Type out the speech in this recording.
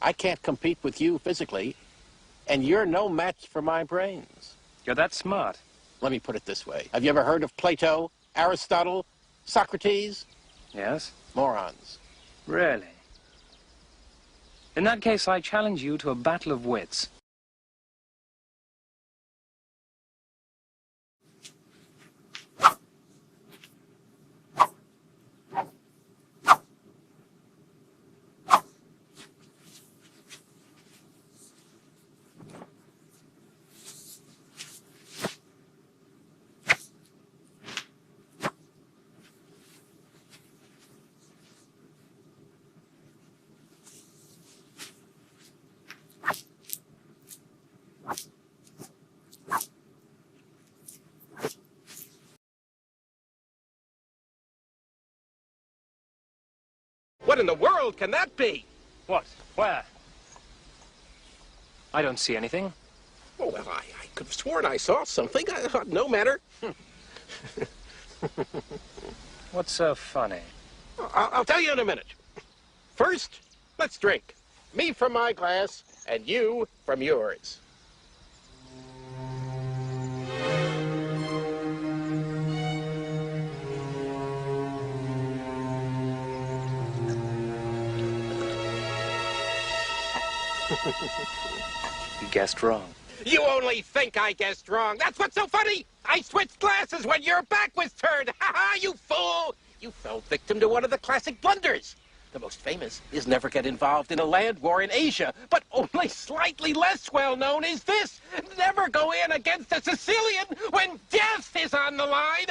I can't compete with you physically, and you're no match for my brains. You're that smart. Let me put it this way. Have you ever heard of Plato, Aristotle, Socrates? Yes? Morons. Really? In that case, I challenge you to a battle of wits. What in the world can that be? What? Where? I don't see anything. Oh, well, I could have sworn I saw something. No matter. What's so funny? I'll tell you in a minute. First, let's drink. Me from my glass, and you from yours. You guessed wrong. You only think I guessed wrong. That's what's so funny. I switched glasses when your back was turned. Ha ha, you fool. You fell victim to one of the classic blunders. The most famous is never get involved in a land war in Asia, but only slightly less well known is this. Never go in against a Sicilian when death is on the line.